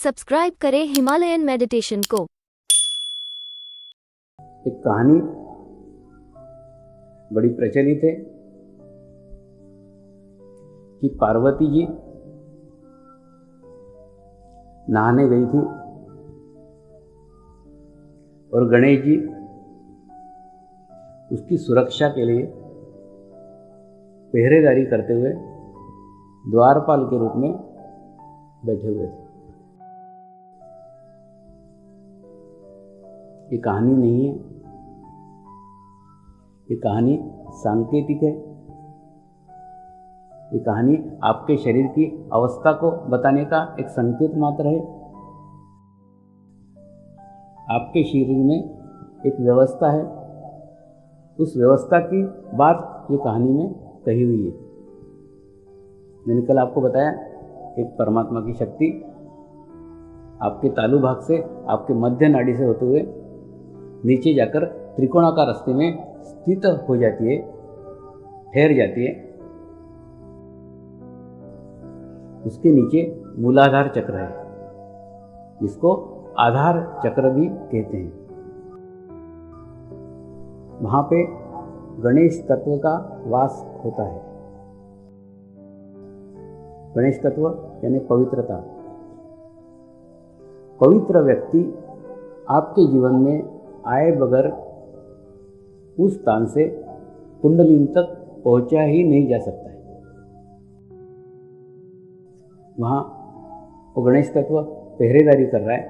Subscribe करें Himalayan meditation को। एक कहानी बड़ी प्रचलित है कि पार्वती जी नहाने गई थी और गणेश जी उसकी सुरक्षा के लिए पहरेदारी करते हुए द्वारपाल के रूप में बैठे हुए थे। ये कहानी नहीं है, ये कहानी सांकेतिक है। ये कहानी आपके शरीर की अवस्था को बताने का एक संकेत मात्र है। आपके शरीर में एक व्यवस्था है, उस व्यवस्था की बात ये कहानी में कही हुई है। मैंने कल आपको बताया एक परमात्मा की शक्ति आपके तालु भाग से, आपके मध्य नाड़ी से होते हुए नीचे जाकर त्रिकोणाकार रास्ते में स्थित हो जाती है, ठहर जाती है। उसके नीचे मूलाधार चक्र है, जिसको आधार चक्र भी कहते हैं। वहां पे गणेश तत्व का वास होता है। गणेश तत्व यानी पवित्रता। पवित्र व्यक्ति आपके जीवन में आए बगैर उस स्थान से कुंडलिनी तक पहुंचा ही नहीं जा सकता है। वहां वो गणेश तत्व पहरेदारी कर रहा है,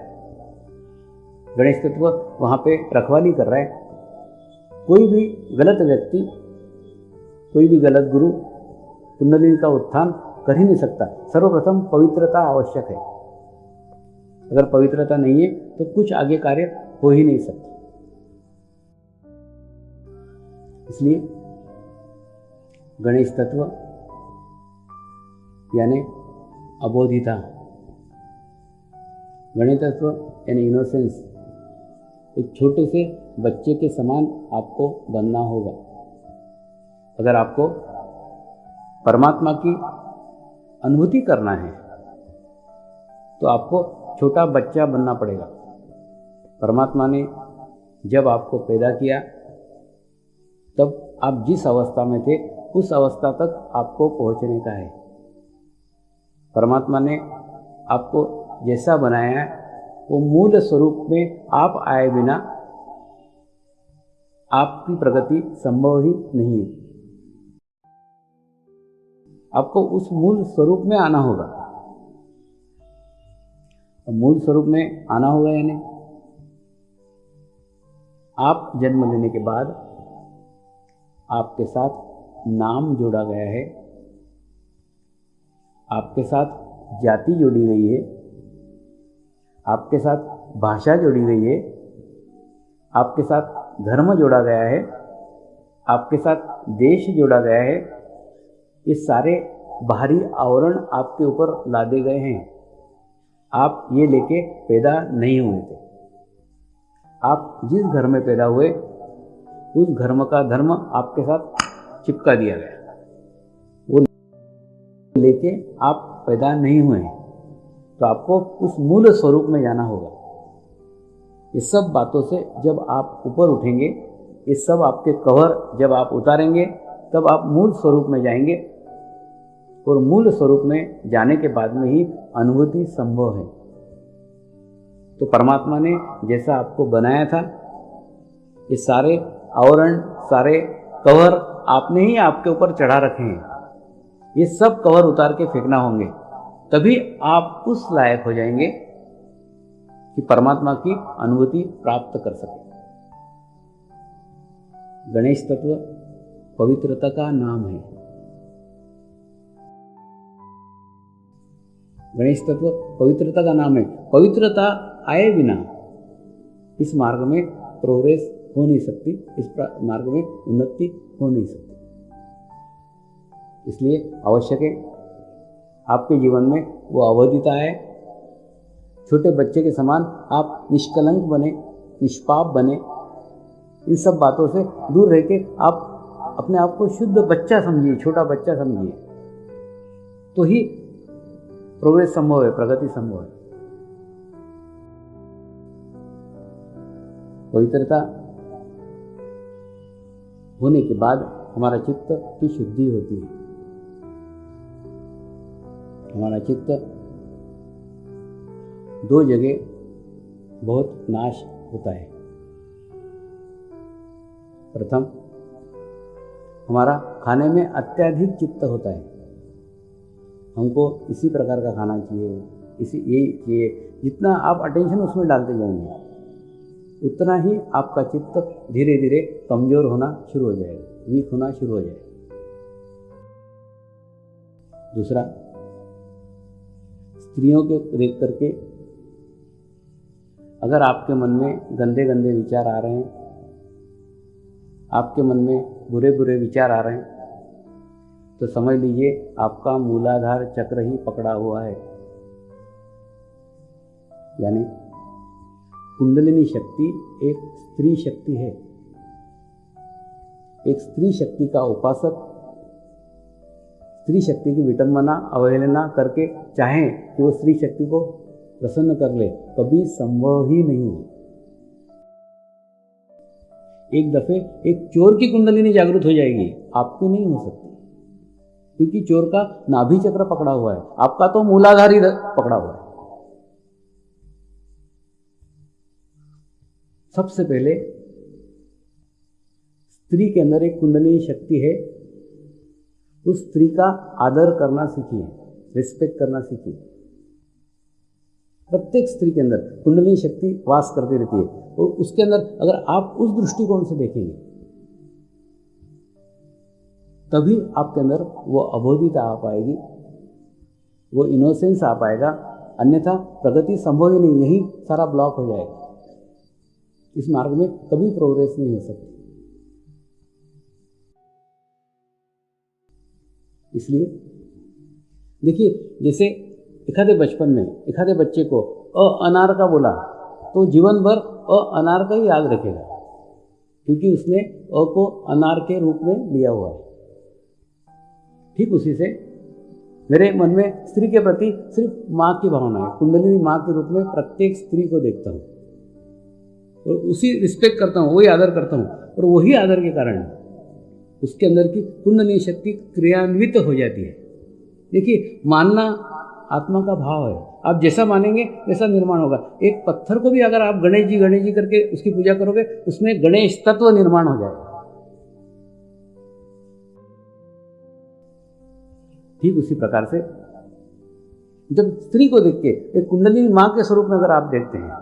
गणेश तत्व वहां पे रखवाली कर रहा है। कोई भी गलत व्यक्ति, कोई भी गलत गुरु कुंडलिनी का उत्थान कर ही नहीं सकता। सर्वप्रथम पवित्रता आवश्यक है। अगर पवित्रता नहीं है तो कुछ आगे कार्य हो ही नहीं सकता। इसलिए गणेश तत्व यानी अबोधिता, गणेश तत्व यानी इनोसेंस, एक छोटे से बच्चे के समान आपको बनना होगा। अगर आपको परमात्मा की अनुभूति करना है तो आपको छोटा बच्चा बनना पड़ेगा। परमात्मा ने जब आपको पैदा किया तब आप जिस अवस्था में थे उस अवस्था तक आपको पहुंचने का है। परमात्मा ने आपको जैसा बनाया है वो मूल स्वरूप में आप आए बिना आपकी प्रगति संभव ही नहीं है। आपको उस मूल स्वरूप में आना होगा। मूल स्वरूप में आना होगा यानी आप जन्म लेने के बाद आपके साथ नाम जोड़ा गया है, आपके साथ जाति जोड़ी गई है, आपके साथ भाषा जोड़ी गई है, आपके साथ धर्म जोड़ा गया है, आपके साथ देश जोड़ा गया है। ये सारे बाहरी आवरण आपके ऊपर लादे गए हैं। आप ये लेके पैदा नहीं हुए थे। आप जिस घर में पैदा हुए उस घर का धर्म आपके साथ चिपका दिया गया, वो लेके आप पैदा नहीं हुए हैं। तो आपको उस मूल स्वरूप में जाना होगा। ये सब बातों से जब आप ऊपर उठेंगे, ये सब आपके कवर जब आप उतारेंगे, तब आप मूल स्वरूप में जाएंगे। और मूल स्वरूप में जाने के बाद में ही अनुभूति संभव है। तो परमात्मा ने जैसा आपको बनाया था, ये सारे आवरण, सारे कवर आपने ही आपके ऊपर चढ़ा रखे हैं। ये सब कवर उतार के फेंकना होंगे, तभी आप उस लायक हो जाएंगे कि परमात्मा की अनुभूति प्राप्त कर सके। गणेश तत्व पवित्रता का नाम है। गणेश तत्व पवित्रता का नाम है। पवित्रता आए बिना इस मार्ग में प्रोग्रेस हो नहीं सकती, इस मार्ग में उन्नति हो नहीं सकती। इसलिए आवश्यक है आपके जीवन में वो अवधिता है। छोटे बच्चे के समान आप निष्कलंक बने, निष्पाप बने। इन सब बातों से दूर रह के आप अपने आप को शुद्ध बच्चा समझिए, छोटा बच्चा समझिए, तो ही प्रोग्रेस संभव है, प्रगति संभव है। पवित्रता होने के बाद हमारा चित्त की शुद्धि होती है। हमारा चित्त दो जगह बहुत नाश होता है। प्रथम, हमारा खाने में अत्यधिक चित्त होता है। हमको इसी प्रकार का खाना चाहिए, इसी यही चाहिए। जितना आप अटेंशन उसमें डालते जाएंगे उतना ही आपका चित्त धीरे धीरे कमजोर होना शुरू हो जाएगा, वीक होना शुरू हो जाएगा। दूसरा, स्त्रियों को देख करके अगर आपके मन में गंदे गंदे विचार आ रहे हैं, आपके मन में बुरे बुरे विचार आ रहे हैं, तो समझ लीजिए आपका मूलाधार चक्र ही पकड़ा हुआ है। यानी कुंडलिनी शक्ति एक स्त्री शक्ति है। एक स्त्री शक्ति का उपासक स्त्री शक्ति की विटंबना अवहेलना करके चाहे कि वो स्त्री शक्ति को प्रसन्न कर ले, कभी संभव ही नहीं है। एक दफे एक चोर की कुंडलिनी जागृत हो जाएगी, आपकी नहीं हो सकती, क्योंकि चोर का नाभि चक्र पकड़ा हुआ है, आपका तो मूलाधार ही पकड़ा हुआ है। सबसे पहले स्त्री के अंदर एक कुंडलिनी शक्ति है, उस स्त्री का आदर करना सीखिए, रिस्पेक्ट करना सीखिए। प्रत्येक स्त्री के अंदर कुंडलिनी शक्ति वास करती रहती है, और उसके अंदर अगर आप उस दृष्टिकोण से देखेंगे तभी आपके अंदर वो अबोधिता आ पाएगी, वो इनोसेंस आ पाएगा। अन्यथा प्रगति संभव ही नहीं, यही सारा ब्लॉक हो जाएगा। इस मार्ग में कभी प्रोग्रेस नहीं हो सकती। इसलिए देखिए, जैसे एखादे बचपन में एखादे बच्चे को अनार का बोला तो जीवन भर अनार का ही याद रखेगा, क्योंकि उसने को अनार के रूप में लिया हुआ है। ठीक उसी से मेरे मन में स्त्री के प्रति सिर्फ माँ की भावना है। कुंडलिनी माँ के रूप में प्रत्येक स्त्री को देखता हूँ और उसी रिस्पेक्ट करता हूँ, वही आदर करता हूँ, और वही आदर के कारण उसके अंदर की कुंडलिनी शक्ति क्रियान्वित हो जाती है। देखिए, मानना आत्मा का भाव है, आप जैसा मानेंगे वैसा निर्माण होगा। एक पत्थर को भी अगर आप गणेश जी करके उसकी पूजा करोगे, उसमें गणेश तत्व निर्माण हो जाएगा। ठीक उसी प्रकार से जब स्त्री को देख के एक कुंडलिनी माँ के स्वरूप में अगर आप देखते हैं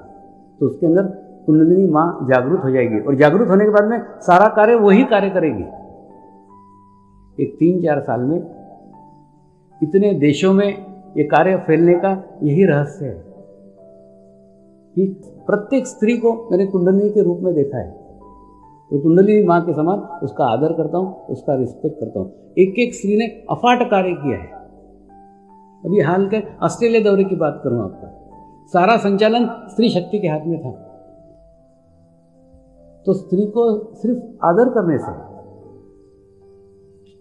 तो उसके अंदर कुंडलिनी माँ जागृत हो जाएगी, और जागृत होने के बाद में सारा कार्य वही कार्य करेगी। एक 3-4 साल में इतने देशों में ये कार्य फैलने का यही रहस्य है कि प्रत्येक स्त्री को मैंने कुंडलिनी के रूप में देखा है, और कुंडलिनी माँ के समान उसका आदर करता हूँ, उसका रिस्पेक्ट करता हूँ। एक एक स्त्री ने अफाट कार्य किया है। अभी हाल के ऑस्ट्रेलिया दौरे की बात करूँ आपको, सारा संचालन स्त्री शक्ति के हाथ में था। तो स्त्री को सिर्फ आदर करने से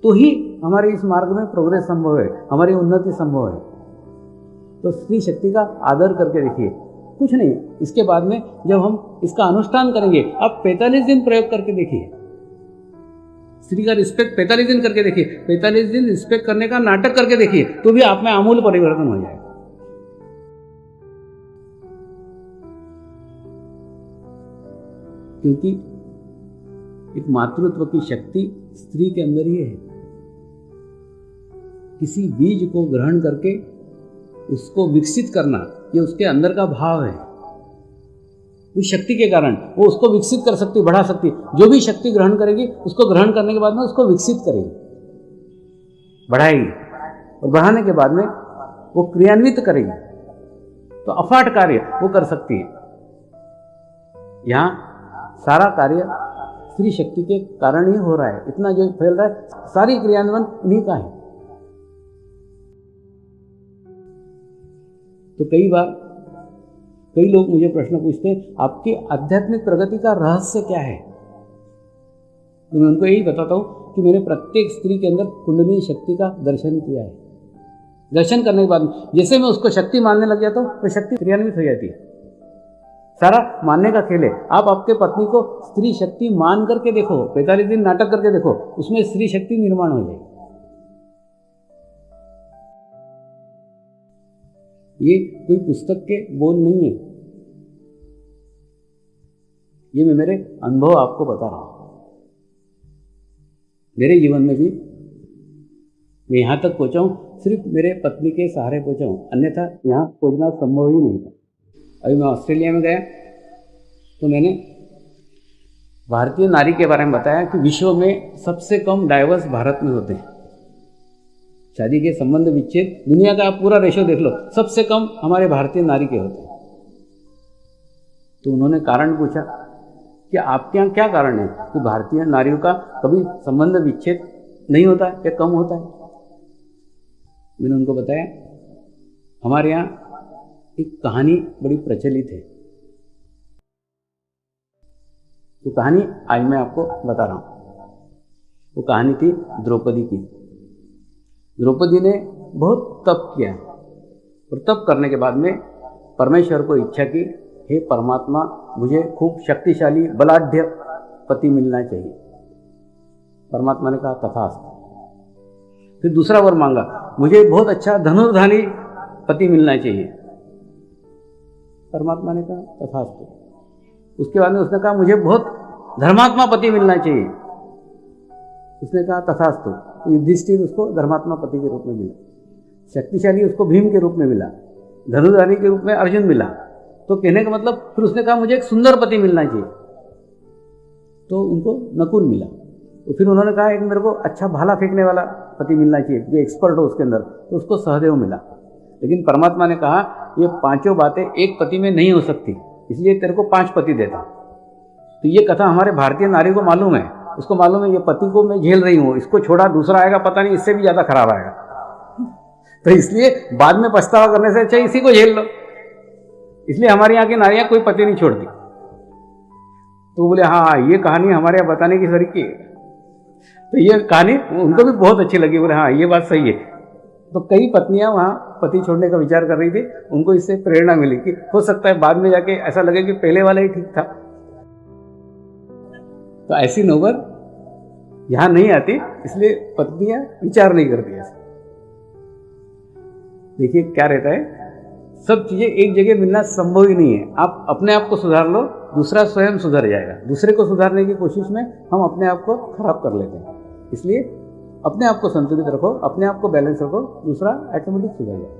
तो ही हमारे इस मार्ग में प्रोग्रेस संभव है, हमारी उन्नति संभव है। तो स्त्री शक्ति का आदर करके देखिए, कुछ नहीं, इसके बाद में जब हम इसका अनुष्ठान करेंगे, आप 45 दिन प्रयोग करके देखिए, स्त्री का रिस्पेक्ट 45 दिन करके देखिए, 45 दिन रिस्पेक्ट करने का नाटक करके देखिए, तो भी आप में आमूल परिवर्तन हो जाएगा। क्योंकि एक मातृत्व की शक्ति स्त्री के अंदर ही है। किसी बीज को ग्रहण करके उसको विकसित करना, ये उसके अंदर का भाव है। उस शक्ति के कारण वो उसको विकसित कर सकती, बढ़ा सकती। जो भी शक्ति ग्रहण करेगी, उसको ग्रहण करने के बाद में उसको विकसित करेगी, बढ़ाएगी, और बढ़ाने के बाद में वो क्रियान्वित करेगी, तो अफाट कार्य वो कर सकती है। यहाँ सारा कार्य स्त्री शक्ति के कारण ही हो रहा है। इतना जो फैल रहा है, सारी क्रियान्वयन उन्हीं का है। तो कई लोग मुझे प्रश्न पूछते हैं, आपकी आध्यात्मिक प्रगति का रहस्य क्या है? तो मैं उनको यही बताता हूँ कि मैंने प्रत्येक स्त्री के अंदर कुंडलिनी शक्ति का दर्शन किया है। दर्शन करने के बाद जैसे मैं उसको शक्ति मानने लग जाता हूँ, तो शक्ति क्रियान्वित हो जाती है। सारा मानने का खेल है। आप आपके पत्नी को स्त्री शक्ति मान करके देखो, 45 दिन नाटक करके देखो, उसमें स्त्री शक्ति निर्माण हो जाएगी। ये कोई पुस्तक के बोल नहीं है, ये मैं मेरे अनुभव आपको बता रहा हूं। मेरे जीवन में भी मैं यहां तक पहुंचा हूं सिर्फ मेरे पत्नी के सहारे पहुंचा हूं, अन्यथा यहां पहुंचना संभव ही नहीं था। अभी मैं ऑस्ट्रेलिया में गया तो मैंने भारतीय नारी के बारे में बताया कि विश्व में सबसे कम डाइवर्स भारत में होते हैं। शादी के संबंध विच्छेद दुनिया का आप पूरा रेशो देख लो, सबसे कम हमारे भारतीय नारी के होते हैं। तो उन्होंने कारण पूछा कि आपके यहाँ क्या कारण है कि भारतीय नारियों का कभी संबंध विच्छेद नहीं होता है या कम होता है। मैंने उनको बताया हमारे यहाँ एक कहानी बड़ी प्रचलित है। तो कहानी आज मैं आपको बता रहा हूँ। वो कहानी थी द्रौपदी की। द्रौपदी ने बहुत तप किया और तप करने के बाद में परमेश्वर को इच्छा की, हे परमात्मा, मुझे खूब शक्तिशाली बलाढ्य पति मिलना चाहिए। परमात्मा ने कहा तथास्तु। फिर दूसरा वर मांगा, मुझे बहुत अच्छा धनुर्धारी पति मिलना चाहिए। परमात्मा ने कहा तथास्तु। उसके बाद में उसने कहा मुझे बहुत धर्मात्मा पति मिलना चाहिए। उसने कहा तथास्तु। युधिष्ठिर उसको धर्मात्मा पति के रूप में मिला, शक्तिशाली उसको भीम के रूप में मिला, धनुर्धारी के रूप में अर्जुन मिला। तो कहने का मतलब फिर उसने कहा मुझे एक सुंदर पति मिलना चाहिए, तो उनको नकुल मिला। तो फिर उन्होंने कहा एक मेरे को अच्छा भाला फेंकने वाला पति मिलना चाहिए जो एक्सपर्ट हो उसके अंदर, तो उसको सहदेव मिला। लेकिन परमात्मा ने कहा ये पांचों बातें एक पति में नहीं हो सकती, इसलिए तेरे को 5 पति देता। तो ये कथा हमारे भारतीय नारी को मालूम है, उसको मालूम है ये पति को मैं झेल रही हूँ, इसको छोड़ा दूसरा आएगा पता नहीं इससे भी ज्यादा खराब आएगा, तो इसलिए बाद में पछतावा करने से अच्छा इसी को झेल लो। इसलिए हमारे यहाँ की नारियां कोई पति नहीं छोड़ती। तो बोले हाँ ये कहानी हमारे यहाँ बताने की तरीके है। तो ये कहानी उनको भी बहुत अच्छी लगी, बोले हाँ ये बात सही है। तो कई पत्नियां वहाँ पति छोड़ने का विचार कर रही थी, उनको इससे प्रेरणा मिली कि हो सकता है बाद में जाके ऐसा लगे कि पहले वाला ही ठीक था। तो ऐसी नौबत यहाँ नहीं आती, इसलिए पत्नियां विचार नहीं करती ऐसा। देखिए क्या रहता है, सब चीजें एक जगह मिलना संभव ही नहीं है। आप अपने आप को सुधार लो, दूसरा स्वयं सुधर जाएगा। दूसरे को सुधारने की कोशिश में हम अपने आप को खराब कर लेते हैं। इसलिए अपने आप को संतुलित रखो, अपने आप को बैलेंस रखो, दूसरा ऑटोमेटिक सुधर जाएगा।